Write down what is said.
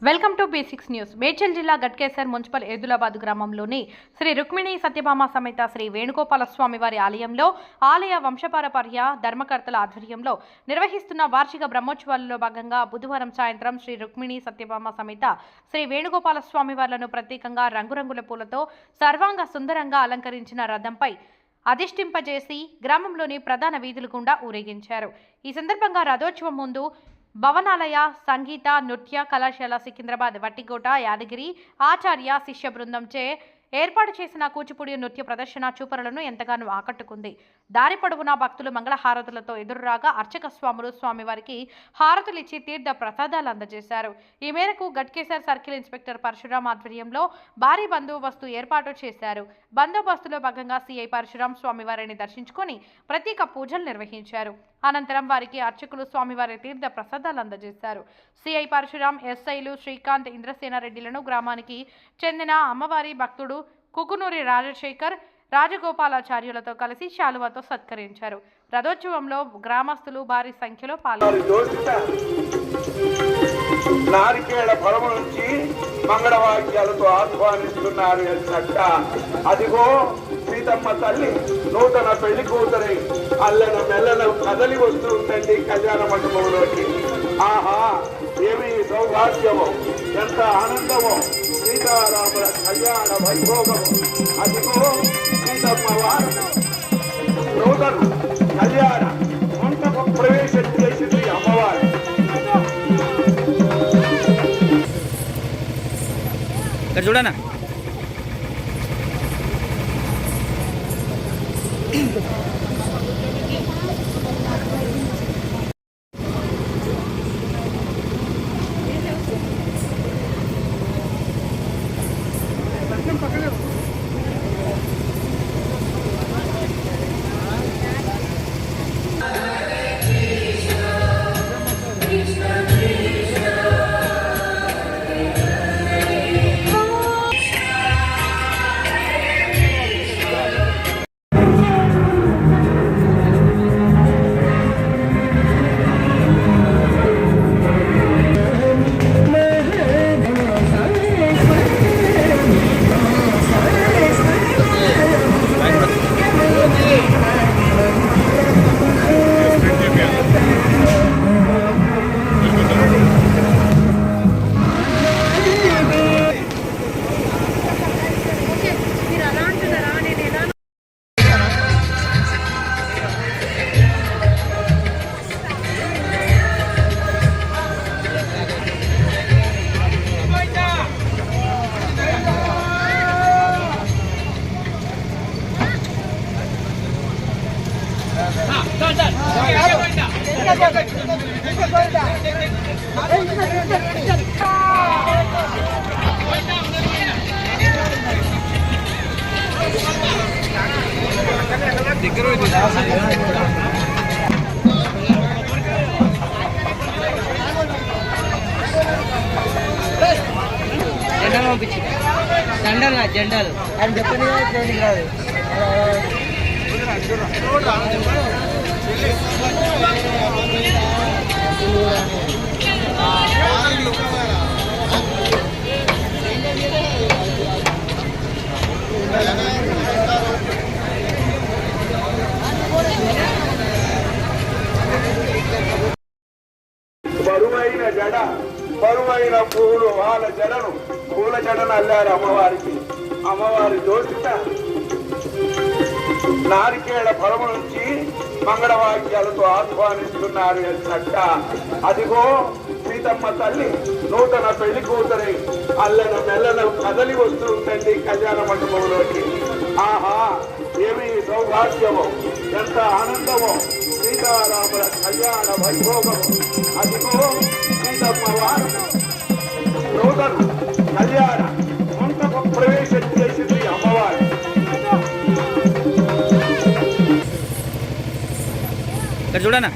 Welcome to basics news. Medchal జిల్లా Ghatkesar municipal Edulabad గ్రామంలోని శ్రీ రుక్మిణి సత్యభామ సమేత శ్రీ వేణుగోపాల స్వామి వారి ఆలయంలో ఆలయ వంశపారపర్య ధర్మకర్తల ఆధ్వర్యంలో నిర్వహిస్తున్న వార్షిక బ్రహ్మోత్సవాలలో భాగంగా బుధవారం సాయంత్రం శ్రీ రుక్మిణి సత్యభామ సమేత శ్రీ వేణుగోపాల స్వామి వార్లను ప్రత్యేకంగా రంగురంగుల పూలతో సర్వాంగ సుందరంగా అలంకరించిన రథంపై అధిష్టింపజేసి గ్రామంలోని ప్రధాన వీధుల గుండా ఊరేగించారు. ఈ సందర్భంగా రథోత్సవం ముందు భవనాలయ సంగీత నృత్య కళాశాల సికింద్రాబాద్ వట్టికోట యాదగిరి ఆచార్య శిష్య బృందంచే ఏర్పాటు చేసిన కూచిపూడి నృత్య ప్రదర్శన చూపరులను ఎంతగానో ఆకట్టుకుంది. దారి పొడవునా భక్తులు మంగళహారతులతో ఎదురురాగా అర్చక స్వాములు స్వామివారికి హారతులిచ్చి తీర్థ ప్రసాదాలు అందజేశారు. ఈ మేరకు గట్కేసర్ సర్కిల్ ఇన్స్పెక్టర్ పరశురాం ఆధ్వర్యంలో భారీ బందోబస్తు ఏర్పాటు చేశారు. బందోబస్తులో భాగంగా సిఐ పరశురాం స్వామివారిని దర్శించుకొని ప్రత్యేక పూజలు నిర్వహించారు. అనంతరం వారికి అర్చకులు స్వామివారి తీర్థ ప్రసాదాలు అందజేశారు. సిఐ పరశురాం, ఎస్ఐలు శ్రీకాంత్, ఇంద్రసేనారెడ్డిలను గ్రామానికి చెందిన అమ్మవారి భక్తుడు కుకునూరి రాజశేఖర్ రాజగోపాలాచార్యులతో కలిసి శాలువాతో సత్కరించారు. రథోత్సవంలో గ్రామస్తులు భారీ సంఖ్యలో పాల్గొన్నారు. నారికేళ పొలము నుంచి మంగళవాక్యాలతో ఆహ్వానిస్తున్నారు. అదిగో సీతమ్మ తల్లి నూతన పెళ్లి కూతురై అల్లన మెల్లన కదలి వస్తూ ఉందండి కళ్యాణ మండపంలోకి. ఆహా, ఏమి సౌభాగ్యమో, ఎంత ఆనందమో! సీతారాముల కళ్యాణ వైభోగము. అదిగో సీతమ్మ వారు నూతన కళ్యాణ మంటపం ప్రవేశం చేసింది అమ్మవారు. చూడనా జెండల్ జెండల్ అని చెప్పని రాదు. బరువైన జడ, బరువైన పూలు, వాళ్ళ జడను పూల జడను అల్లారు అమ్మవారికి. అమ్మవారి దోషిత నారికేళ పొలము నుంచి మంగళవాక్యాలతో ఆహ్వానిస్తున్నారు. అదిగో సీతమ్మ తల్లి నూతన పెళ్లి కూతురై అల్లన మెల్లన కదలి వస్తూ ఉందండి కళ్యాణ మండపంలోకి. ఆహా, ఏమి సౌభాగ్యమో, ఎంత ఆనందమో! సీతారాముల కళ్యాణ వైభోగము. అదిగో సీతమ్మ వారు నూతన కళ్యాణ మంటపం ప్రవేశం చేసింది అమ్మవారు. చూడనా